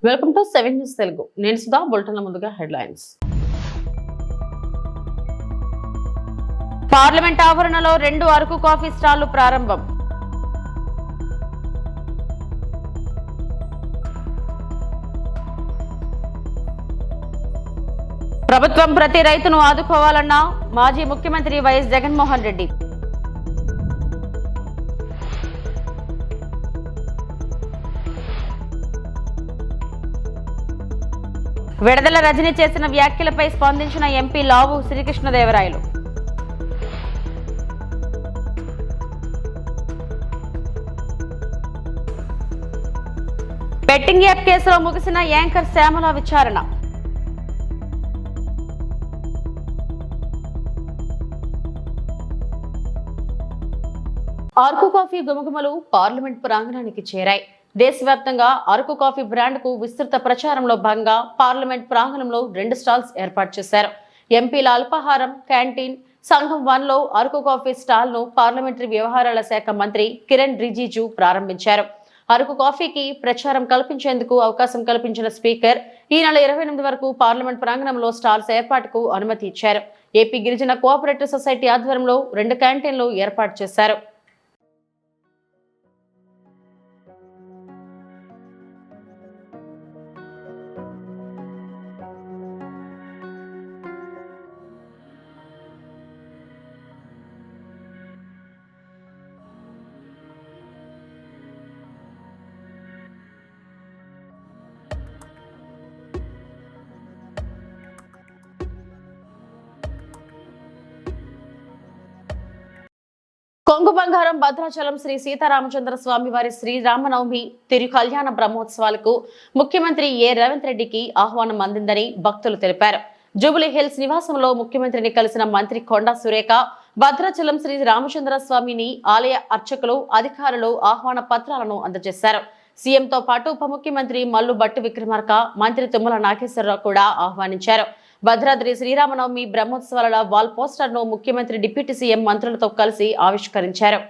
Welcome to 7 news Telugu. నేను సుధా. బులెటిన్ల ముందుగా headlines. Parliament ఆవరణలో 2 అరకు కాఫీ స్టాళ్లు ప్రారంభం. ప్రభుత్వం ప్రతి రైతును ఆదుకోవాలన్న మాజీ ముఖ్యమంత్రి వైఎస్ జగన్మోహన్ రెడ్డి. విడుదల రజని చేసిన వ్యాఖ్యలపై స్పందించిన ఎంపీ లావు శ్రీకృష్ణదేవరాయలు. బెట్టింగ్ యాప్ కేసులో ముగిసిన యాంకర్ శ్యామల విచారణ. అరకు కాఫీ గుమగుమలు పార్లమెంట్ ప్రాంగణానికి చేరాయి. దేశవ్యాప్తంగా అరకు కాఫీ బ్రాండ్ కు విస్తృత ప్రచారంలో భాగంగా పార్లమెంట్ ప్రాంగణంలో 2 స్టాల్స్ ఏర్పాటు చేశారు. ఎంపీల అల్పాహారం క్యాంటీన్ సంఘం 1 లో అరకు కాఫీ స్టాల్ ను పార్లమెంటరీ వ్యవహారాల శాఖ మంత్రి కిరణ్ రిజిజు ప్రారంభించారు. అరకు కాఫీకి ప్రచారం కల్పించేందుకు అవకాశం కల్పించిన స్పీకర్ ఈ నెల 28 వరకు పార్లమెంట్ ప్రాంగణంలో స్టాల్స్ ఏర్పాటుకు అనుమతి ఇచ్చారు. ఏపీ గిరిజన కోఆపరేటివ్ సొసైటీ ఆధ్వర్యంలో 2 క్యాంటీన్లు ఏర్పాటు చేశారు. కొంగు బంగారం భద్రాచలం శ్రీ సీతారామచంద్ర స్వామి వారి శ్రీరామనవమి తిరు కళ్యాణ బ్రహ్మోత్సవాలకు ముఖ్యమంత్రి రేవంత్ రెడ్డికి ఆహ్వానం అందిందని భక్తులు తెలిపారు. జూబిలీ హిల్స్ నివాసంలో ముఖ్యమంత్రిని కలిసిన మంత్రి కొండా సురేఖ భద్రాచలం శ్రీ రామచంద్ర స్వామిని ఆలయ అర్చకులు అధికారులు ఆహ్వాన పత్రాలను అందజేశారు. సీఎంతో పాటు ఉప ముఖ్యమంత్రి మల్లు భట్టి విక్రమార్క, మంత్రి తుమ్మల నాగేశ్వరరావు కూడా ఆహ్వానించారు. భద్రాద్రి శ్రీరామనవమి బ్రహ్మోత్సవాల వాల్ పోస్టర్ ను ముఖ్యమంత్రి డిప్యూటీ సీఎం మంత్రులతో కలిసి ఆవిష్కరించారు.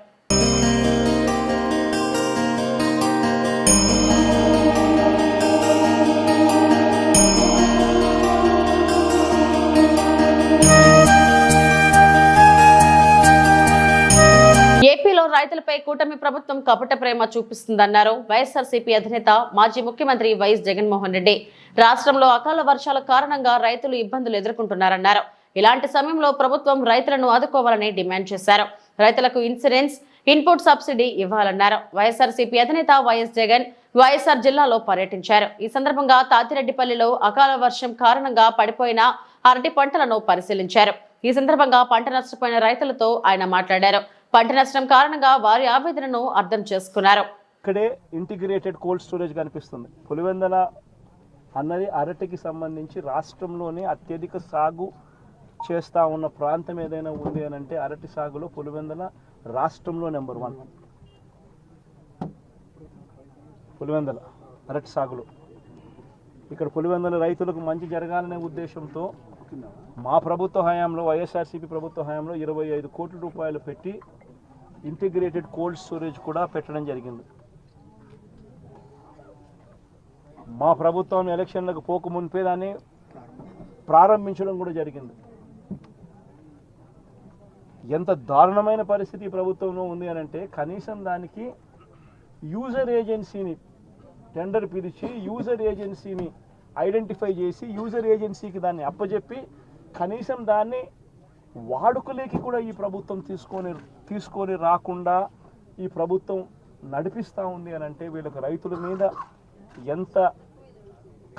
ఏపీలో రైతులపై కూటమి ప్రభుత్వం కపట ప్రేమ చూపిస్తుందన్నారు వైఎస్ఆర్సీపీ అధినేత మాజీ ముఖ్యమంత్రి వైఎస్ జగన్మోహన్ రెడ్డి. రాష్ట్రంలో అకాల వర్షాల కారణంగా రైతులు ఇబ్బందులు ఎదుర్కొంటున్నారన్నారు. ఇలాంటి సమయంలో ప్రభుత్వం రైతులను ఆదుకోవాలని డిమాండ్ చేశారు. రైతులకు ఇన్సూరెన్స్, ఇన్పుట్ సబ్సిడీ ఇవ్వాలన్నారు. వైఎస్ఆర్సీపీ అధినేత వైఎస్ జగన్ వైఎస్ఆర్ జిల్లాలో పర్యటించారు. ఈ సందర్భంగా తాతిరెడ్డిపల్లిలో అకాల వర్షం కారణంగా పడిపోయిన అరటి పంటలను పరిశీలించారు. ఈ సందర్భంగా పంట నష్టపోయిన రైతులతో ఆయన మాట్లాడారు. పంట నష్టం కారణంగా వారి ఆవేదనను అర్థం చేసుకున్నారు. ఇక్కడే ఇంటిగ్రేటెడ్ కోల్డ్ స్టోరేజ్ కనిపిస్తుంది. పులివెందల అన్నది అరటికి సంబంధించి రాష్ట్రంలోనే అత్యధిక సాగు చేస్తూ ఉన్న ప్రాంతం ఏదైనా ఉంది అని అంటే అరటి సాగులో పులివెందల రాష్ట్రంలో నెంబర్ 1. పులివెందల అరటి సాగులో ఇక్కడ పులివెందల రైతులకు మంచి జరగాలనే ఉద్దేశంతో మా ప్రభుత్వ హయాంలో వైఎస్ఆర్సీపీ ప్రభుత్వ హయాంలో 25 కోట్ల రూపాయలు పెట్టి ఇంటిగ్రేటెడ్ కోల్డ్ స్టోరేజ్ కూడా పెట్టడం జరిగింది. మా ప్రభుత్వం ఎలక్షన్లకు పోక మునిపే దాన్ని ప్రారంభించడం కూడా జరిగింది. ఎంత దారుణమైన పరిస్థితి ప్రభుత్వంలో ఉంది అని అంటే కనీసం దానికి యూజర్ ఏజెన్సీని టెండర్ పిలిచి యూజర్ ఏజెన్సీని ఐడెంటిఫై చేసి యూజర్ ఏజెన్సీకి దాన్ని అప్పచెప్పి కనీసం దాన్ని వాడుకలేకి కూడా ఈ ప్రభుత్వం తీసుకొని రాకుండా ఈ ప్రభుత్వం నడిపిస్తూ ఉంది అని అంటే వీళ్ళకి రైతుల మీద ఎంత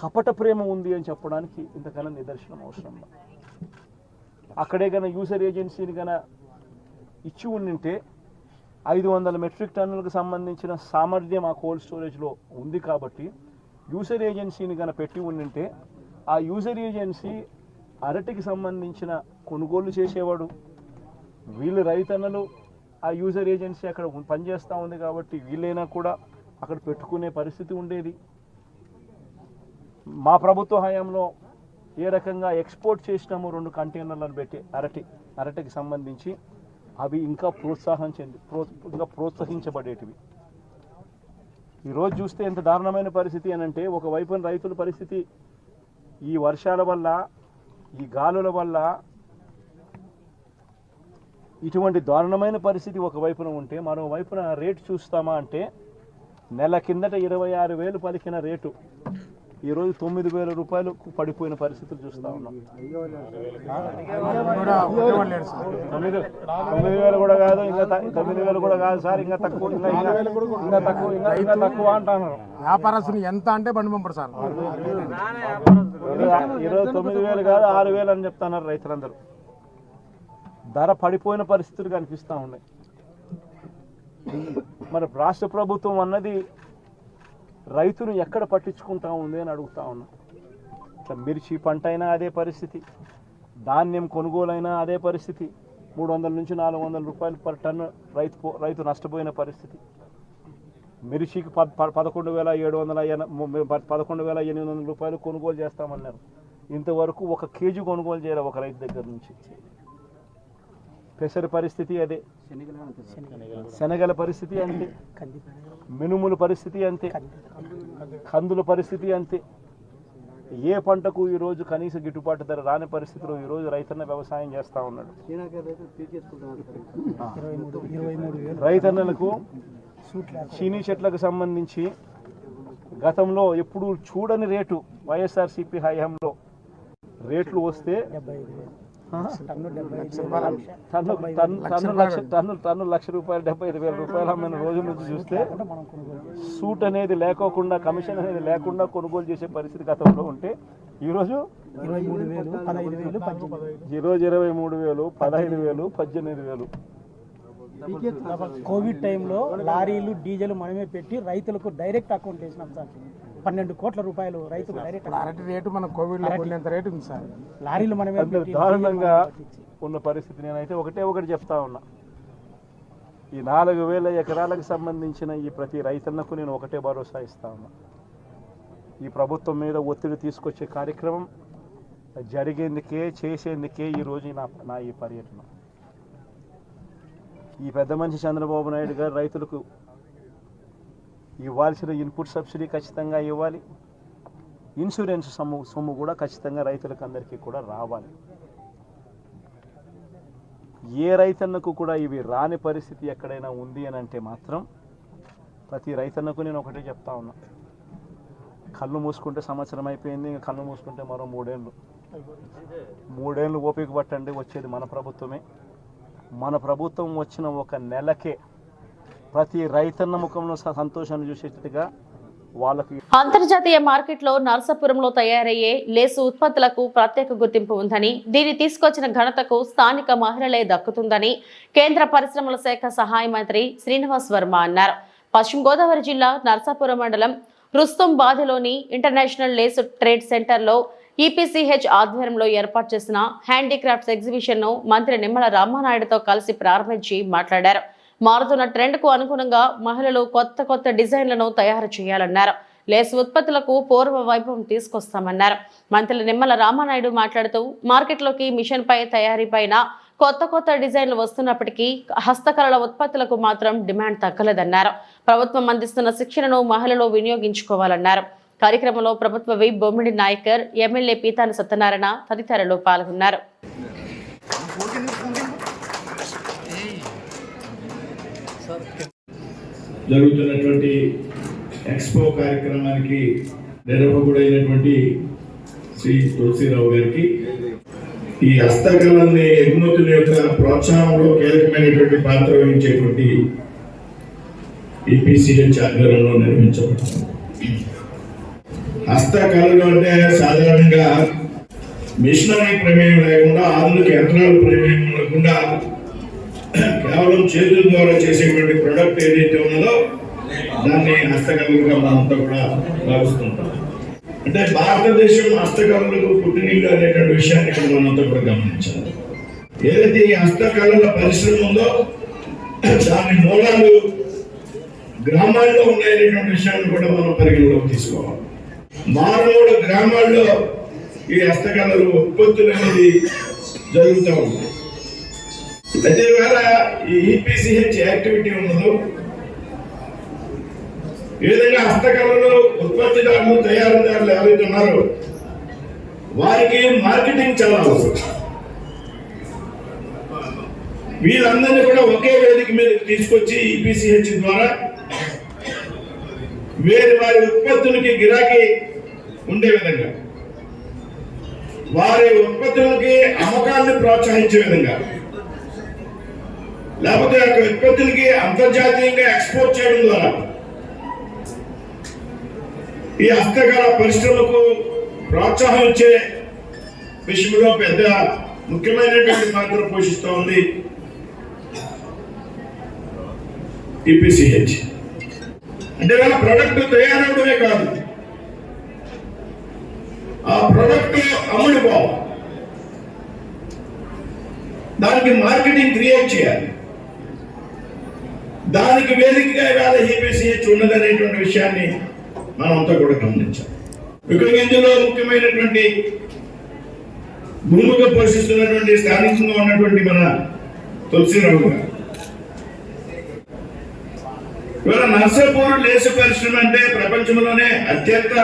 కపట ప్రేమ ఉంది అని చెప్పడానికి ఇంతకన్నా నిదర్శనం అవసరం. అక్కడే గన యూజర్ ఏజెన్సీని గన ఇచ్చి ఉండింటే 500 మెట్రిక్ టన్నులకు సంబంధించిన సామర్థ్యం ఆ కోల్డ్ స్టోరేజ్లో ఉంది కాబట్టి యూజర్ ఏజెన్సీని కనుక పెట్టి ఉండింటే ఆ యూజర్ ఏజెన్సీ అరటికి సంబంధించిన కొనుగోలు చేసేవాడు. వీళ్ళు రైతన్నలు ఆ యూజర్ ఏజెన్సీ అక్కడ పనిచేస్తూ ఉంది కాబట్టి వీళ్ళైనా కూడా అక్కడ పెట్టుకునే పరిస్థితి ఉండేది. మా ప్రభుత్వ హయాంలో ఏ రకంగా ఎక్స్పోర్ట్ చేసినాము 2 కంటైనర్లను పెట్టి అరటికి సంబంధించి అవి ఇంకా ప్రోత్సహించబడేటివి. ఈరోజు చూస్తే ఎంత దారుణమైన పరిస్థితి అని అంటే, ఒకవైపున రైతుల పరిస్థితి ఈ వర్షాల వల్ల, ఈ గాలుల వల్ల ఇటువంటి దారుణమైన పరిస్థితి ఒకవైపున ఉంటే, మరోవైపున రేటు చూస్తామా అంటే నెల కిందట 26,000 పలికిన రేటు ఈరోజు 9,000 రూపాయలకు పడిపోయిన పరిస్థితులు చూస్తూ ఉన్నాం. 9,000 కూడా కాదు, ఇంకా 9,000 కూడా కాదు సార్, ఇంకా తక్కువ, ఇంకా తక్కువ అంటున్నారు. వ్యాపారస్తులు ఎంత అంటే బండి పంపడు సార్. ఈరోజు 9,000 కాదు 6,000 అని చెప్తున్నారు రైతులందరూ. ధర పడిపోయిన పరిస్థితులు కనిపిస్తూ ఉన్నాయి. మరి రాష్ట్ర ప్రభుత్వం అన్నది రైతును ఎక్కడ పట్టించుకుంటా ఉంది అని అడుగుతా ఉన్నా. ఇట్లా మిర్చి పంట అయినా అదే పరిస్థితి, ధాన్యం కొనుగోలైనా అదే పరిస్థితి. 300 నుంచి 400 రూపాయలు పర్ టన్ను రైతు నష్టపోయిన పరిస్థితి. మిర్చికి 11,800 రూపాయలు కొనుగోలు చేస్తామన్నారు. ఇంతవరకు 1 కేజీ కొనుగోలు చేయాలి ఒక రైతు దగ్గర నుంచి. పెసర పరిస్థితి అదే, శనగల పరిస్థితి అంతే, మినుముల పరిస్థితి అంతే, కందుల పరిస్థితి అంతే. ఏ పంటకు ఈరోజు కనీస గిట్టుబాటు ధర రాని పరిస్థితిలో ఈరోజు రైతన్న వ్యవసాయం చేస్తూ ఉన్నాడు. రైతన్నలకు చీనీ చెట్లకు సంబంధించి గతంలో ఎప్పుడు చూడని రేటు వైఎస్ఆర్సీపీ హయాంలో రేట్లు వస్తే టన్ను ₹1,00,000 75,000 అమ్మిన రోజుల నుంచి చూస్తే సూట్ అనేది లేకోకుండా, కమిషన్ అనేది లేకుండా కొనుగోలు చేసే పరిస్థితి గతంలో ఉంటే ఈరోజు 23,000, 15,000, 18,000. కోవిడ్ టైంలో లారీలు డీజిల్ మనమే పెట్టి రైతులకు డైరెక్ట్ అకౌంట్ వేసినాం సార్. 12 కోట్ల రూపాయలు రైతుకు డైరెక్ట్ రేటు మన కోవిడ్ లో కొన్నంత రేటు ఉంది సార్. లారీలు మనమే దారుణంగా ఉన్న పరిస్థితి. నేనైతే ఒకటి చెప్తా ఉన్నా, ఈ 4,000 ఎకరాలకు సంబంధించిన ఈ ప్రతి రైతన్నకు నేను ఒకటే భరోసా ఇస్తా ఉన్నా. ఈ ప్రభుత్వం మీద ఒత్తిడి తీసుకొచ్చే కార్యక్రమం జరిగేందుకే, చేసేందుకే ఈరోజు నా ఈ పర్యటన. ఈ పెద్ద మనిషి చంద్రబాబు నాయుడు గారు రైతులకు ఇవ్వాల్సిన ఇన్పుట్ సబ్సిడీ ఖచ్చితంగా ఇవ్వాలి, ఇన్సూరెన్స్ సొమ్ము కూడా ఖచ్చితంగా రైతులకు అందరికీ కూడా రావాలి. ఏ రైతన్నకు కూడా ఇవి రాని పరిస్థితి ఎక్కడైనా ఉంది అని అంటే మాత్రం ప్రతి రైతన్నకు నేను ఒకటే చెప్తా ఉన్నా, కళ్ళు మూసుకుంటే సంవత్సరం అయిపోయింది, ఇంకా కళ్ళు మూసుకుంటే మరో 3 ఏళ్ళు ఓపిక పట్టండి. వచ్చేది మన ప్రభుత్వమే. మన ప్రభుత్వం వచ్చిన 1 నెలకే ప్రతి రైతన్న ముఖంలో సంతోషాన్ని చూసేట్టుగా వాళ్ళకి. అంతర్జాతీయ మార్కెట్లో నర్సాపురంలో తయారయ్యే లేసు ఉత్పత్తులకు ప్రత్యేక గుర్తింపు ఉందని, దీన్ని తీసుకొచ్చిన ఘనతకు స్థానిక మహిళలే దక్కుతుందని కేంద్ర పరిశ్రమల శాఖ సహాయ మంత్రి శ్రీనివాస్ వర్మ అన్నారు. పశ్చిమ గోదావరి జిల్లా నర్సాపురం మండలం రుస్తుంబాదిలోని ఇంటర్నేషనల్ లేసు ట్రేడ్ సెంటర్లో ఈపీసీహెచ్ ఆధ్వర్యంలో ఏర్పాటు చేసిన హ్యాండీక్రాఫ్ట్స్ ఎగ్జిబిషన్ ను మంత్రి నిమ్మల రామానాయుడుతో కలిసి ప్రారంభించి మాట్లాడారు. మారుతున్న ట్రెండ్ కు అనుగుణంగా మహిళలు కొత్త డిజైన్లను తయారు చేయాలన్నారు. లేసు ఉత్పత్తులకు పూర్వ వైభవం తీసుకొస్తామన్నారు. మంత్రి నిమ్మల రామానాయుడు మాట్లాడుతూ, మార్కెట్లోకి మిషన్ పై తయారీపైన కొత్త డిజైన్లు వస్తున్నప్పటికీ హస్తకళల ఉత్పత్తులకు మాత్రం డిమాండ్ తగ్గలేదన్నారు. ప్రభుత్వం అందిస్తున్న శిక్షణను మహిళలు వినియోగించుకోవాలన్నారు. కార్యక్రమంలో ప్రభుత్వ విప్ బొమ్మిడి నాయకర్, ఎమ్మెల్యే పీతాని సత్యనారాయణ తదితరులు పాల్గొన్నారు. జరుగుతున్నటువంటి ఎక్స్పో కార్యక్రమానికి నిర్వాహకుడైనటువంటి శ్రీ తులసిరావు గారికి, ఈ హస్తకళల్ని ఎగుమతుల యొక్క ప్రోత్సాహంలో కీలకమైనటువంటి పాత్ర వహించేటువంటి ఈపీసీహెచ్ ఆధ్వర్యంలో నిర్మించబడుతుంది. హస్తకళలు అంటే సాధారణంగా మిషనరీ ప్రమేయం లేకుండా, ఆధునిక యంత్రాల ప్రమేయం లేకుండా కేవలం చేతుల ద్వారా చేసేటువంటి ప్రొడక్ట్ ఏదైతే ఉన్నదో దాన్ని హస్తకళలుగా మనంతా కూడా భావిస్తుంటాం. అంటే భారతదేశం హస్తకళలకు పుట్టినిల్లు అనేటువంటి విషయాన్ని ఇక్కడ మనంతా కూడా గమనించాలి. ఏదైతే ఈ హస్తకళల పరిశ్రమ ఉందో దాని మూలాలు గ్రామాల్లో ఉన్నాయనేటువంటి విషయాన్ని కూడా మనం పరిగణలోకి తీసుకోవాలి. మారుమూల గ్రామాల్లో ఈ హస్తకళలు ఉత్పత్తులు అనేది జరుగుతూ ఉంది. అయితే ఇవాళ ఈ ఈపీసీహెచ్ యాక్టివిటీ ఉన్నదో ఈ విధంగా హస్తకళలు ఉత్పత్తిదారులు తయారీదారులు ఎవరైతే ఉన్నారో వారికి మార్కెటింగ్ చాలా అవసరం. వీళ్ళందరినీ కూడా ఒకే వేదిక మీద తీసుకొచ్చి ఈపీసీహెచ్ ద్వారా వారి ఉత్పత్తులకి గిరాకీ ఉండే విధంగా, వారి ఉత్పత్తులకి అమ్మకాన్ని ప్రోత్సహించే విధంగా, లేకపోతే ఆ ఉత్పత్తులకి అంతర్జాతీయంగా ఎక్స్పోర్ట్ చేయడం ద్వారా ఈ హస్తకళ పరిశ్రమకు ప్రోత్సాహం ఇచ్చే విషయంలో పెద్ద ముఖ్యమైనటువంటి పాత్ర పోషిస్తూ ఉంది ఈపీసీహెచ్. అంటే వాళ్ళ ప్రొడక్ట్ తయారవడమే కాదు, ఆ ప్రొడక్ట్ అమ్ముడుపోవాలి, దానికి మార్కెటింగ్ క్రియేట్ చేయాలి. దానికి వేదికగా ఇవాళ ఈపీసీహెచ్ ఉన్నదనేటువంటి విషయాన్ని మనమంతా కూడా గమనించాలి. ఇక్కడ ఇందులో ముఖ్యమైనటువంటి భూమిగా పోషిస్తున్నటువంటి స్థానికంగా ఉన్నటువంటి మన తులసిరావు గారు. ఇవాళ నర్సాపూర్ లేసు పరిశ్రమ అంటే ప్రపంచంలోనే అత్యంత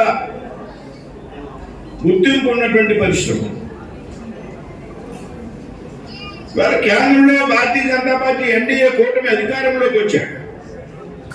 గుర్తింపు ఉన్నటువంటి పరిశ్రమ. ఇవాళ కేంద్రంలో భారతీయ జనతా పార్టీ ఎన్డీఏ కూటమి అధికారంలోకి వచ్చారు.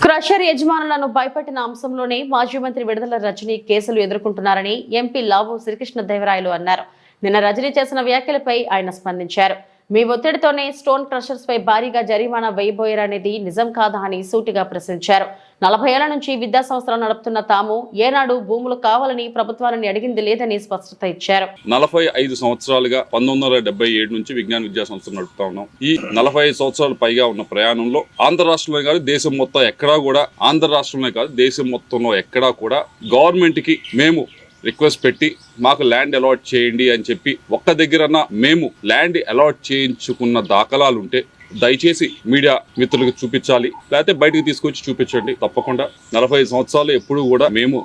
క్రషర్ యజమానులను భయపెట్టిన అంశంలోనే మాజీ మంత్రి విడుదల రజనీ కేసులు ఎదుర్కొంటున్నారని ఎంపీ లావు శ్రీకృష్ణదేవరాయలు అన్నారు. నిన్న రజనీ చేసిన వ్యాఖ్యలపై ఆయన స్పందించారు. మీ ఒత్తిడితోనే స్టోన్ క్రషర్స్ పై భారీగా జరిమానా వేయబోయారనేది నిజం కాదా అని సూటిగా ప్రశ్నించారు. 40 ఏళ్ల నుంచి విద్యా సంస్థలు నడుపుతున్న తాము ఏనాడు భూములు కావాలని ప్రభుత్వాన్ని అడిగింది లేదని స్పష్టత ఇచ్చారు. 45 సంవత్సరాలుగా 1977 నుంచి విజ్ఞాన విద్యా సంస్థలు నడుపుతా ఉన్నాం. ఈ 45 సంవత్సరాలు పైగా ఉన్న ప్రయాణంలో ఆంధ్ర రాష్ట్రంలో కాదు దేశం మొత్తం ఎక్కడా కూడా, ఆంధ్ర రాష్ట్రంలో కాదు దేశం మొత్తంలో ఎక్కడా కూడా గవర్నమెంట్ కి మేము రిక్వెస్ట్ పెట్టి మాకు ల్యాండ్ అలాట్ చేయండి అని చెప్పి ఒక్క దగ్గరన్నా మేము ల్యాండ్ అలాట్ చేయించుకున్న దాఖలాలు ఉంటే దయచేసి మీడియా మిత్రులకు చూపించాలి, లేకపోతే బయటకు తీసుకొచ్చి చూపించండి. తప్పకుండా 45 సంవత్సరాలు ఎప్పుడు కూడా మేము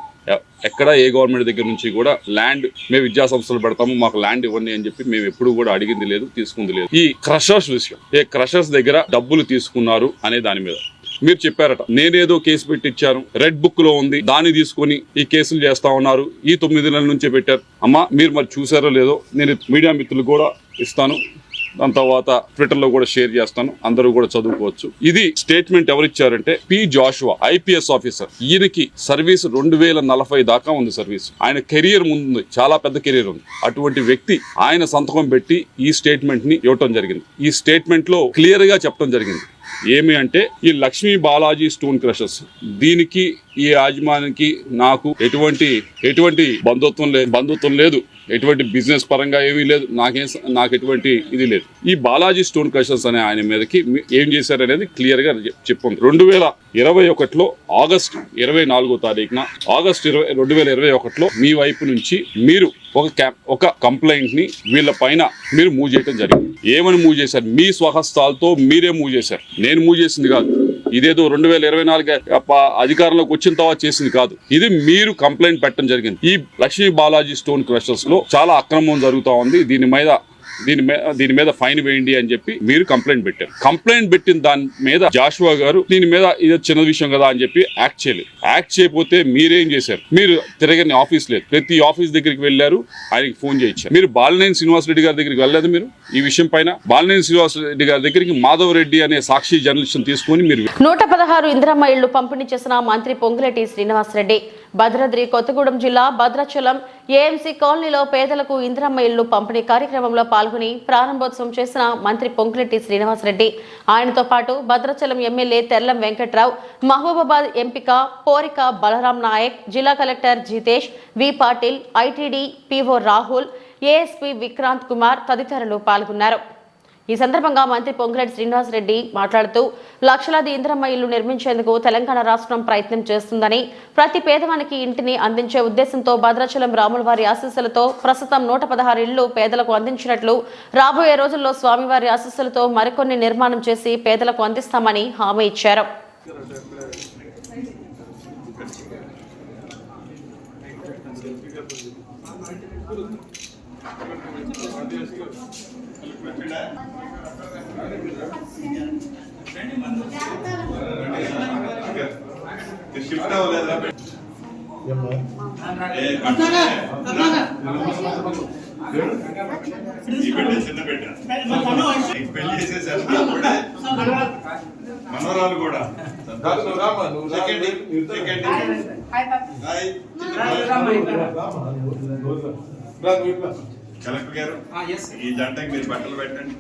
ఎక్కడ ఏ గవర్నమెంట్ దగ్గర నుంచి కూడా ల్యాండ్ మేము విద్యా సంస్థలు పెడతాము మాకు ల్యాండ్ ఇవ్వండి అని చెప్పి మేము ఎప్పుడు కూడా అడిగింది లేదు, తీసుకుంది లేదు. ఈ క్రషర్స్ విషయం, ఏ క్రషర్స్ దగ్గర డబ్బులు తీసుకున్నారు అనే దాని మీద మీరు చెప్పారట, నేనేదో కేసు పెట్టించాను, రెడ్ బుక్ లో ఉంది, దాన్ని తీసుకొని ఈ కేసులు చేస్తా ఉన్నారు, ఈ 9 నెలల నుంచే పెట్టారు. అమ్మా మీరు మరి చూసారో లేదో నేను మీడియా మిత్రులు కూడా ఇస్తాను, దాని తర్వాత ట్విట్టర్ లో కూడా షేర్ చేస్తాను, అందరూ కూడా చదువుకోవచ్చు. ఇది స్టేట్మెంట్ ఎవరిచ్చారంటే పి జాషువా IPS ఆఫీసర్. ఈయనకి సర్వీస్ 2040 దాకా ఉంది సర్వీస్. ఆయన కెరియర్ ముందు చాలా పెద్ద కెరియర్ ఉంది. అటువంటి వ్యక్తి ఆయన సంతకం పెట్టి ఈ స్టేట్మెంట్ ని ఇవ్వటం జరిగింది. ఈ స్టేట్మెంట్ లో క్లియర్ గా చెప్పడం జరిగింది ఏమి అంటే ఈ లక్ష్మీ బాలాజీ స్టోన్ క్రషర్స్ దీనికి ఈ యాజమానికి నాకు ఎటువంటి బంధుత్వం లేదు, ఎటువంటి బిజినెస్ పరంగా ఏమీ లేదు, నాకు ఎటువంటి ఇది లేదు. ఈ బాలాజీ స్టోన్ క్రషర్స్ అనే ఆయన మీదకి ఏం చేశారనేది క్లియర్ గా చెప్పుంది. 2021లో ఆగస్టు 24వ తారీఖున ఆగస్టు 2021లో మీ వైపు నుంచి మీరు ఒక కంప్లైంట్ ని వీళ్ళ పైన మీరు మూవ్ చేయడం జరిగింది. ఏమని మూవ్ చేశారు? మీ స్వహస్తాలతో మీరే మూవ్ చేశారు, నేను మూవ్ చేసింది కాదు. ఇదేదో 2024 అధికారంలోకి వచ్చిన తర్వాత చేసింది కాదు. ఇది మీరు కంప్లైంట్ పెట్టడం జరిగింది. ఈ లక్ష్మీ బాలాజీ స్టోన్ క్రషర్స్ లో చాలా అక్రమం జరుగుతా ఉంది, దీని మీద ఫైన్ వేయండి అని చెప్పి మీరు కంప్లైంట్ పెట్టారు. కంప్లైంట్ పెట్టిన దాని మీద జాషువా గారు దీని మీద ఇది చిన్న విషయం కదా అని చెప్పి యాక్ట్ చేయలేదు. యాక్ట్ చేయకపోతే మీరేం చేశారు? మీరు తిరగని ఆఫీస్ లేదు, ప్రతి ఆఫీస్ దగ్గరికి వెళ్ళారు, ఆయనకి ఫోన్ చేయించారు. మీరు బాలినేని శ్రీనివాసరెడ్డి గారి దగ్గరికి వెళ్ళలేదు. మీరు ఈ విషయం పైన బాలినేని శ్రీనివాసరెడ్డి గారి దగ్గరికి మాధవ్ రెడ్డి అనే సాక్షి జర్నలిస్ట్ తీసుకుని మీరు 116 ఇందిరమ్మ ఇళ్లు పంపిణీ చేసిన మంత్రి పొంగులేటి శ్రీనివాసరెడ్డి భద్రాద్రి కొత్తగూడెం జిల్లా భద్రాచలం ఏఎంసీ కాలనీలో పేదలకు ఇందిరమ్మ ఇళ్లు పంపిణీ కార్యక్రమంలో పాల్గొని ప్రారంభోత్సవం చేసిన మంత్రి పొంగులేటి శ్రీనివాసరెడ్డి, ఆయనతో పాటు భద్రాచలం ఎమ్మెల్యే తెల్లం వెంకట్రావు, మహబూబాబాద్ ఎంపిక పోరిక బలరాం నాయక్, జిల్లా collector Jitesh V Patil, ITD PO Rahul, ASP Vikrant Kumar తదితరులు పాల్గొన్నారు. ఈ సందర్భంగా మంత్రి పొంగులేటి శ్రీనివాసరెడ్డి మాట్లాడుతూ లక్షలాది ఇందిరమ్మ ఇళ్లు నిర్మించేందుకు తెలంగాణ రాష్ట్రం ప్రయత్నం చేస్తుందని, ప్రతి పేదవానికి ఇంటిని అందించే ఉద్దేశంతో భద్రాచలం రాములవారి ఆశీస్సులతో ప్రస్తుతం 116 ఇళ్లు పేదలకు అందించినట్లు, రాబోయే రోజుల్లో స్వామివారి ఆశీస్సులతో మరికొన్ని నిర్మాణం చేసి పేదలకు అందిస్తామని హామీ ఇచ్చారు. షిఫ్ట్ అవ్వలేదా? ఈ బిడ్డ చిన్న బిడ్డ పెళ్లి చేసేసారు. మనవరాలు కూడా కలెక్టర్ గారు ఈ జంటకి మీరు బట్టలు పెట్టండి.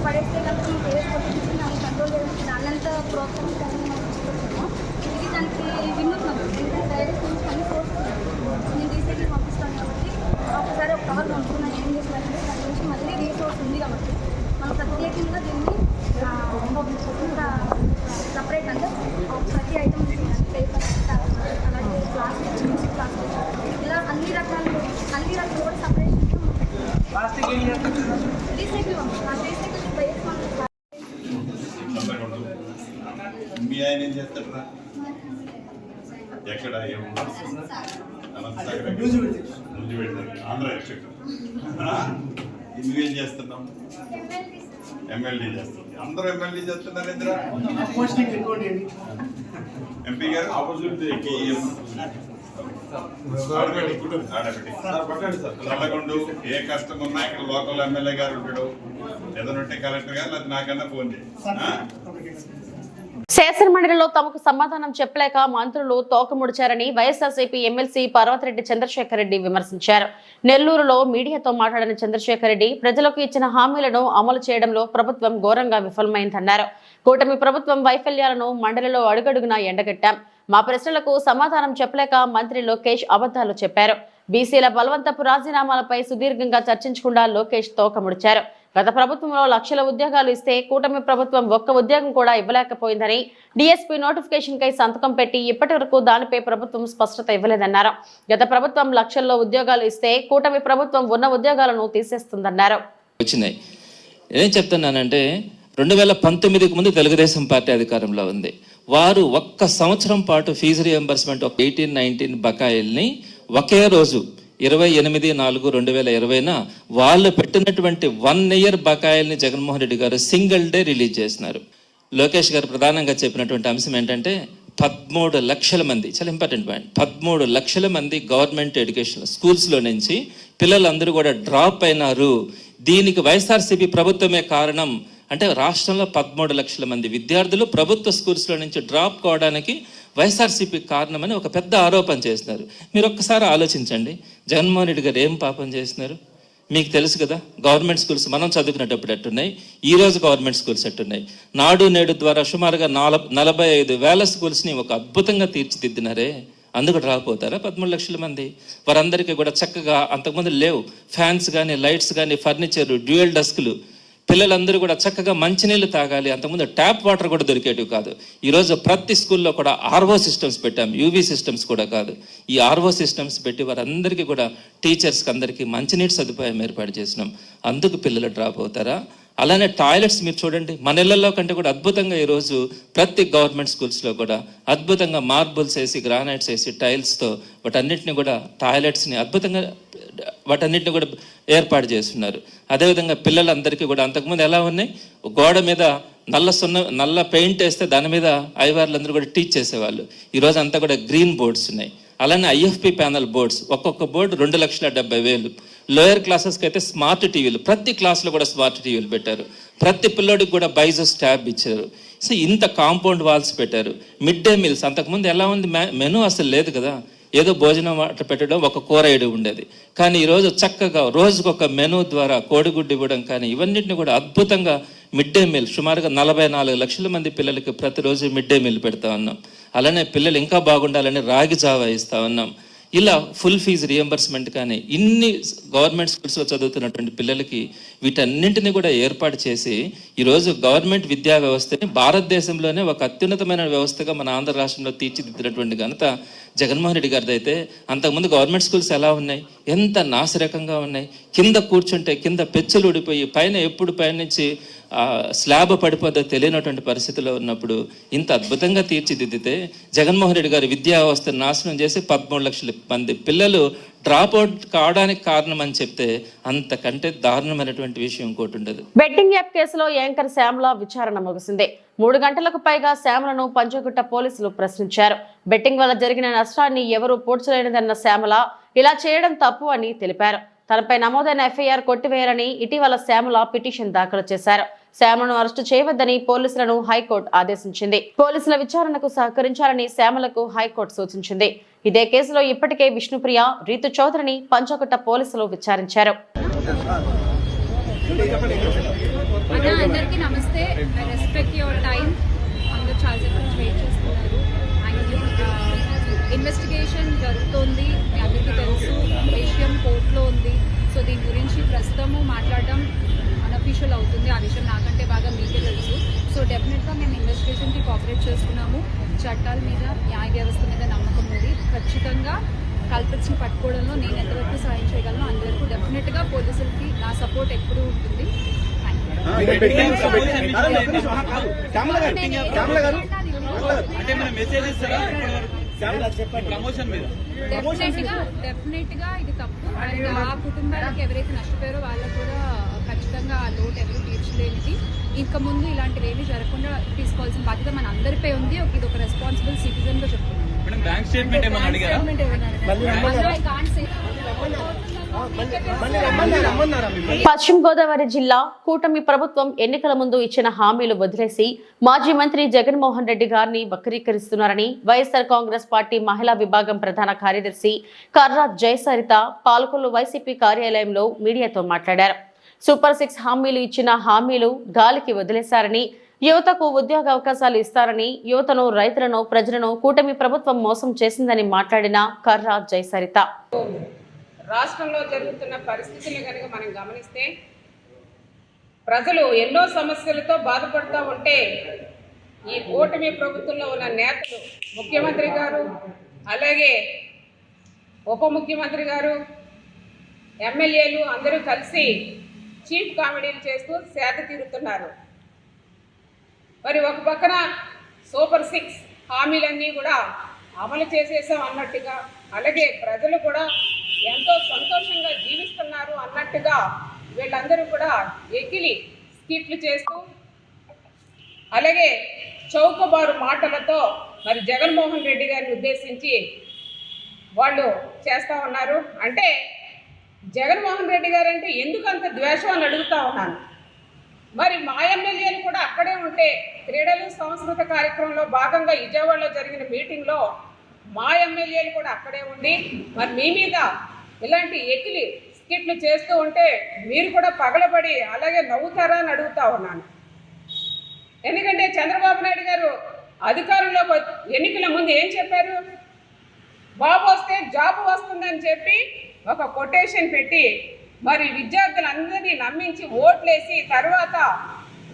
పడేస్తే కనుక కంట్రోల్ చేయడానికి దాన్నంతా ప్రోత్సహించాలని ఇది దానికి వినూత్నం డైరెక్ట్ నుంచి అన్ని సోర్స్ నేను రీసెంట్గా పంపిస్తాను కాబట్టి ఒకసారి ఒక కవర్ పంపుకున్నాను. ఏం చేసినట్టు దాని నుంచి మళ్ళీ రీసోర్స్ ఉంది కాబట్టి మనం ప్రత్యేకంగా దీన్ని సపరేట్ అంటే ప్రతి ఐటమ్ పేపర్ అలాగే ప్లాస్టిక్ మ్యూజిక్ ప్లాస్టిక్ ఇలా అన్ని రకాలు కూడా సపరేట్ రీసైకిల్ మీ ఆయన ఏం చేస్తాడు? ఎక్కడ ముందు పెడతారు ఆంధ్ర ఎక్స్చెక్కర్. నువ్వేం చేస్తున్నావు? ఎమ్మెల్యే చేస్తుంది. అందరూ ఎమ్మెల్యే చేస్తున్నారు. ఇంద్ర ఎంపీ గారు చల్లగొండు ఏ కష్టం ఉన్నా ఇక్కడ లోకల్ ఎమ్మెల్యే గారు ఉంటాడు. ఏదైనా కలెక్టర్ గారు లేదా నాకన్నా ఫోన్ చేయి. శాసనమండలిలో తమకు సమాధానం చెప్పలేక మంత్రులు తోకముడిచారని వైఎస్ఆర్సీపీ ఎమ్మెల్సీ పర్వతిరెడ్డి చంద్రశేఖర్ రెడ్డి విమర్శించారు. నెల్లూరులో మీడియాతో మాట్లాడిన చంద్రశేఖర్ రెడ్డి ప్రజలకు ఇచ్చిన హామీలను అమలు చేయడంలో ప్రభుత్వం ఘోరంగా విఫలమైందన్నారు. కూటమి ప్రభుత్వం వైఫల్యాలను మండలిలో అడుగడుగునా ఎండగట్టాం. మా ప్రశ్నలకు సమాధానం చెప్పలేక మంత్రి లోకేష్ అబద్ధాలు చెప్పారు. బీసీల బలవంతపు రాజీనామాలపై సుదీర్ఘంగా చర్చించకుండా లోకేష్ తోకముడిచారు. గత ప్రభుత్వంలో లక్షల ఉద్యోగాలు ఇస్తే కూటమి ప్రభుత్వం ఒక్క ఉద్యోగం కూడా ఇవ్వలేకపోయిందని, డీఎస్పీ నోటిఫికేషన్ కై సంతకం పెట్టి ఇప్పటి వరకు దానిపై ప్రభుత్వం స్పష్టత ఇవ్వలేదన్నారు. గత ప్రభుత్వం లక్షల్లో ఉద్యోగాలు ఇస్తే కూటమి ప్రభుత్వం ఉన్న ఉద్యోగాలను తీసేస్తుందన్నారు. వచ్చినాయి. ఏం చెప్తున్నానంటే 2019కు ముందు తెలుగుదేశం పార్టీ అధికారంలో ఉంది. వారు ఒక్క సంవత్సరం పాటు ఫీజు రియంబర్స్మెంట్ 18-19 బకాయిల్ని ఒకే రోజు 28/4/2020 వాళ్ళు పెట్టినటువంటి 1 year బకాయిల్ని జగన్మోహన్ రెడ్డి గారు సింగిల్ డే రిలీజ్ చేసినారు. లోకేష్ గారు ప్రధానంగా చెప్పినటువంటి అంశం ఏంటంటే 13 లక్షల మంది, చాలా ఇంపార్టెంట్ పాయింట్, 13 లక్షల మంది గవర్నమెంట్ ఎడ్యుకేషన్ స్కూల్స్లో నుంచి పిల్లలందరూ కూడా డ్రాప్ అయినారు. దీనికి వైఎస్ఆర్సీపీ ప్రభుత్వమే కారణం అంటే రాష్ట్రంలో 13 లక్షల మంది విద్యార్థులు ప్రభుత్వ స్కూల్స్లో నుంచి డ్రాప్ కావడానికి వైఎస్ఆర్సీపీ కారణమని ఒక పెద్ద ఆరోపణ చేస్తున్నారు. మీరు ఒక్కసారి ఆలోచించండి, జగన్మోహన్ రెడ్డి గారు ఏం పాపం చేస్తున్నారు? మీకు తెలుసు కదా, గవర్నమెంట్ స్కూల్స్ మనం చదువుకునేటప్పుడు ఎట్టున్నాయి, ఈరోజు గవర్నమెంట్ స్కూల్స్ ఎట్టున్నాయి. నాడు నేడు ద్వారా సుమారుగా 45,000 స్కూల్స్ని ఒక అద్భుతంగా తీర్చిదిద్దినారే. అందుకు డ్రాప్ అవుతారా 13 లక్షల మంది? వారందరికీ కూడా చక్కగా అంతకుముందు లేవు ఫ్యాన్స్ కానీ, లైట్స్ కానీ, ఫర్నిచర్, డ్యూయల్ డెస్క్లు, పిల్లలందరూ కూడా చక్కగా మంచినీళ్ళు తాగాలి. అంతకుముందు ట్యాప్ వాటర్ కూడా దొరికేటివి కాదు. ఈరోజు ప్రతి స్కూల్లో కూడా ఆర్ఓ సిస్టమ్స్ పెట్టాం, యూవీ సిస్టమ్స్ కూడా కాదు. ఈ ఆర్ఓ సిస్టమ్స్ పెట్టి వారందరికీ కూడా టీచర్స్కి అందరికీ మంచినీటి సదుపాయం ఏర్పాటు చేసినాం. అందుకు పిల్లలు డ్రాప్ అవుతారా? అలానే టాయిలెట్స్ మీరు చూడండి, మన ఇళ్లలో కంటే కూడా అద్భుతంగా ఈరోజు ప్రతి గవర్నమెంట్ స్కూల్స్లో కూడా అద్భుతంగా మార్బుల్స్ వేసి, గ్రానైట్స్ వేసి, టైల్స్తో వాటన్నిటిని కూడా టాయిలెట్స్ని అద్భుతంగా వాటన్నిటిని కూడా ఏర్పాటు చేస్తున్నారు. అదేవిధంగా పిల్లలందరికీ కూడా అంతకుముందు ఎలా ఉన్నాయి, గోడ మీద నల్ల పెయింట్ వేస్తే దాని మీద ఐవార్లందరూ కూడా టీచ్ చేసేవాళ్ళు. ఈరోజు అంతా కూడా గ్రీన్ బోర్డ్స్ ఉన్నాయి. అలానే ఐఎఫ్పి ప్యానల్ బోర్డ్స్, ఒక్కొక్క బోర్డు 2,70,000. లోయర్ క్లాసెస్కి అయితే స్మార్ట్ టీవీలు, ప్రతి క్లాస్లో కూడా స్మార్ట్ టీవీలు పెట్టారు. ప్రతి పిల్లోడికి కూడా బైజోస్ ట్యాబ్ ఇచ్చారు. సో ఇంత కాంపౌండ్ వాల్స్ పెట్టారు. మిడ్ డే మీల్స్, అంతకుముందు ఎలా ఉంది, మెనూ అసలు లేదు కదా, ఏదో భోజనం వాటర్ పెట్టడం, ఒక కూర వేయడం ఉండేది. కానీ ఈరోజు చక్కగా రోజుకు ఒక మెనూ ద్వారా కోడిగుడ్డు ఇవ్వడం కానీ, ఇవన్నిటిని కూడా అద్భుతంగా మిడ్ డే మీల్ సుమారుగా 44 లక్షల మంది పిల్లలకి ప్రతిరోజు మిడ్ డే మీల్ పెడతా ఉన్నాం. అలానే పిల్లలు ఇంకా బాగుండాలని రాగి జావా ఇస్తా ఉన్నాం. ఇలా ఫుల్ ఫీజు రియంబర్స్మెంట్ కానీ, ఇన్ని గవర్నమెంట్ స్కూల్స్లో చదువుతున్నటువంటి పిల్లలకి వీటన్నింటినీ కూడా ఏర్పాటు చేసి ఈరోజు గవర్నమెంట్ విద్యా వ్యవస్థని భారతదేశంలోనే ఒక అత్యున్నతమైన వ్యవస్థగా మన ఆంధ్ర రాష్ట్రంలో తీర్చిదిద్దినటువంటి ఘనత జగన్మోహన్ రెడ్డి గారిది. అయితే అంతకుముందు గవర్నమెంట్ స్కూల్స్ ఎలా ఉన్నాయి, ఎంత నాసిరకంగా ఉన్నాయి. కింద కూర్చుంటే కింద పెచ్చలు ఊడిపోయి పైన ఎప్పుడు పైనుంచి స్లాబ్ పడిపోద్దో తెలియనటువంటి పరిస్థితిలో ఉన్నప్పుడు ఇంత అద్భుతంగా తీర్చిదిద్దితే జగన్మోహన్ రెడ్డి గారు విద్యా వ్యవస్థను నాశనం చేసి 13 లక్షల మంది పిల్లలు డ్రాప్ అవుట్ కావడానికి కారణం అని చెప్తే అంతకంటే దారుణమైనటువంటి విషయం ఇంకోటి ఉండదు. బెట్టింగ్ యాప్ కేసులో యాంకర్ శ్యామల విచారణ ముగిసింది. 3 గంటలకు పైగా శ్యామలను పంజగుట్ట పోలీసులు ప్రశ్నించారు. బెట్టింగ్ వల్ల జరిగిన నష్టాన్ని ఎవరూ పూడ్చలేనిదన్న శ్యామల ఇలా చేయడం తప్పు అని తెలిపారు. తనపై నమోదైన ఎఫ్ఐఆర్ కొట్టివేయాలని ఇటీవల శ్యామల పిటిషన్ దాఖలు చేశారు. శ్యామలను అరెస్టు చేయవద్దని పోలీసులను హైకోర్టు ఆదేశించింది. పోలీసుల విచారణకు సహకరించాలని శ్యామలకు హైకోర్టు సూచించింది. ఇదే కేసులో ఇప్పటికే విష్ణుప్రియ, రీతు చౌదరిని పంచగుట్ట పోలీసులు విచారించారు. అందరికీ నమస్తే. I respect your time. అందరూ చాలాసేపు వెయిట్ చేస్తున్నారు. ఇన్వెస్టిగేషన్ జరుగుతోంది, మీ అందరికీ తెలుసు. విషయం కోర్టులో ఉంది. సో దీని గురించి ప్రస్తుతము మాట్లాడడం అన్అఫీషియల్ అవుతుంది. ఆ విషయం నాకంటే బాగా మీకే తెలుసు. సో డెఫినెట్గా మేము ఇన్వెస్టిగేషన్కి కోఆపరేట్ చేస్తున్నాము. చట్టాల మీద, న్యాయ వ్యవస్థ మీద నమ్మకం ఉంది. ఖచ్చితంగా కల్పిట్స్ని పట్టుకోవడంలో నేను ఎంతవరకు సాయం చేయగలను అంతవరకు డెఫినెట్గా పోలీసులకి నా సపోర్ట్ ఎప్పుడూ ఉంటుంది. డెఫినెట్ గా ఇది తప్పు. అండ్ ఆ కుటుంబాలకు ఎవరైతే నష్టపోయారో వాళ్ళకు కూడా ఖచ్చితంగా ఆ లోటు ఎవరు తీర్చలేనిది. ఇంకా ముందు ఇలాంటివి ఏమీ జరగకుండా తీసుకోవాల్సిన బాధ్యత మన అందరిపై ఉంది. ఇది ఒక రెస్పాన్సిబుల్ సిటిజన్ గా చెప్తున్నాను. పశ్చిమ గోదావరి జిల్లా కూటమి ప్రభుత్వం ఎన్నికల ముందు ఇచ్చిన హామీలు వదిలేసి మాజీ మంత్రి జగన్మోహన్ రెడ్డి గారిని వక్రీకరిస్తున్నారని వైఎస్ఆర్ కాంగ్రెస్ పార్టీ మహిళా విభాగం ప్రధాన కార్యదర్శి కర్రా జయసరిత పాలకొల్లు వైసీపీ కార్యాలయంలో మీడియాతో మాట్లాడారు. సూపర్ 6 హామీలు ఇచ్చిన హామీలు గాలికి వదిలేశారని, యువతకు ఉద్యోగ అవకాశాలు ఇస్తారని, యువతను, రైతులను, ప్రజలను కూటమి ప్రభుత్వం మోసం చేసిందని మాట్లాడిన కర్రా జయసరిత రాష్ట్రంలో జరుగుతున్న పరిస్థితులను కనుక మనం గమనిస్తే ప్రజలు ఎన్నో సమస్యలతో బాధపడుతూ ఉంటే ఈ కూటమి ప్రభుత్వంలో ఉన్న నేతలు, ముఖ్యమంత్రి గారు, అలాగే ఉప ముఖ్యమంత్రి గారు, ఎమ్మెల్యేలు అందరూ కలిసి చీఫ్ కామెడీలు చేస్తూ సేద తీరుతున్నారు. మరి ఒక పక్కన సూపర్ 6 హామీలన్నీ కూడా అమలు చేసేసాం అన్నట్టుగా, అలాగే ప్రజలు కూడా ఎంతో సంతోషంగా జీవిస్తున్నారు అన్నట్టుగా వీళ్ళందరూ కూడా ఎకిలి స్కిట్లు చేస్తూ, అలాగే చౌకబారు మాటలతో మరి జగన్మోహన్ రెడ్డి గారిని ఉద్దేశించి వాళ్ళు చేస్తూ ఉన్నారు. అంటే జగన్మోహన్ రెడ్డి గారు అంటే ఎందుకు అంత ద్వేషం అని అడుగుతూ ఉన్నాను. మరి మా ఎమ్మెల్యేలు కూడా అక్కడే ఉంటే క్రీడలు సంస్కృత కార్యక్రమంలో భాగంగా విజయవాడలో జరిగిన మీటింగ్లో మా ఎమ్మెల్యేలు కూడా అక్కడే ఉండి మరి మీ మీద ఇలాంటి ఎకిలి స్కిట్లు చేస్తూ ఉంటే మీరు కూడా పగలబడి అలాగే నవ్వుతారా అని అడుగుతా ఉన్నాను. ఎందుకంటే చంద్రబాబు నాయుడు గారు అధికారంలోకి ఎన్నికల ముందు ఏం చెప్పారు? బాబు వస్తే జాబ్ వస్తుందని చెప్పి ఒక కొటేషన్ పెట్టి మరి విద్యార్థులందరినీ నమ్మించి ఓట్లేసి తర్వాత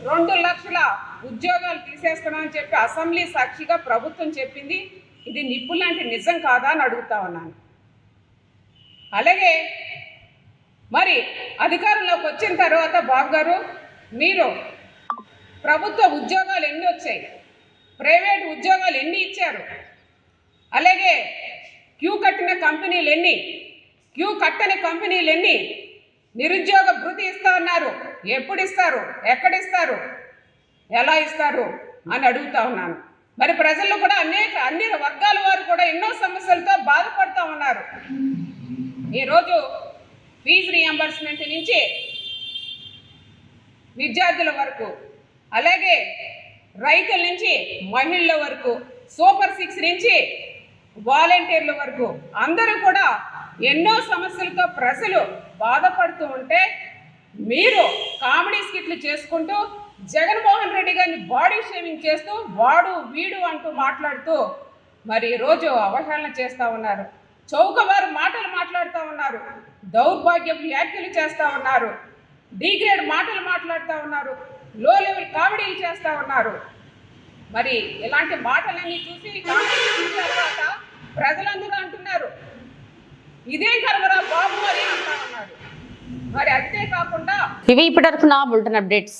2 లక్షల ఉద్యోగాలు తీసేస్తున్నామని చెప్పి అసెంబ్లీ సాక్షిగా ప్రభుత్వం చెప్పింది. ఇది నిప్పులాంటి నిజం కాదా అని అడుగుతా ఉన్నాను. అలాగే మరి అధికారంలోకి వచ్చిన తర్వాత బాబు గారు మీరు ప్రభుత్వ ఉద్యోగాలు ఎన్ని వచ్చాయి, ప్రైవేట్ ఉద్యోగాలు ఎన్ని ఇచ్చారు, అలాగే క్యూ కట్టిన కంపెనీలు ఎన్ని, క్యూ కట్టని కంపెనీలు ఎన్ని, నిరుద్యోగ భృతి ఇస్తా ఉన్నారు, ఎప్పుడు ఇస్తారు, ఎక్కడిస్తారు, ఎలా ఇస్తారు అని అడుగుతా ఉన్నాను. మరి ప్రజల్లో కూడా అన్ని వర్గాల వారు కూడా ఎన్నో సమస్యలతో బాధపడుతూ ఉన్నారు. ఈరోజు ఫీజు రీఎంబర్స్మెంట్ నుంచి విద్యార్థుల వరకు, అలాగే రైతుల నుంచి మహిళల వరకు, సూపర్ 6 నుంచి వాలంటీర్ల వరకు అందరూ కూడా ఎన్నో సమస్యలతో ప్రజలు బాధపడుతూ ఉంటే మీరు కామెడీ స్కిట్లు చేసుకుంటూ జగన్మోహన్ రెడ్డి గారిని బాడీ షేమింగ్ చేస్తూ వాడు వీడు అంటూ మాట్లాడుతూ మరి ఈరోజు అవహేళన చేస్తూ ఉన్నారు. చౌకబారు మాటలు మాట్లాడుతూ ఉన్నారు, దౌర్భాగ్యం వ్యాఖ్యలు చేస్తూ ఉన్నారు, డిగ్రేడ్ మాటలు మాట్లాడుతూ ఉన్నారు, లో లెవెల్ కామెడీలు చేస్తూ ఉన్నారు. మరి ఇలాంటి మాటలన్నీ చూసి తర్వాత ప్రజలందరూ అంటున్నారు ఇదే కర్మరా బాబు అని అంటా ఉన్నారు. మరి అంతేకాకుండా ఇవి ఇప్పటివరకు నా బులెటిన్ అప్డేట్స్.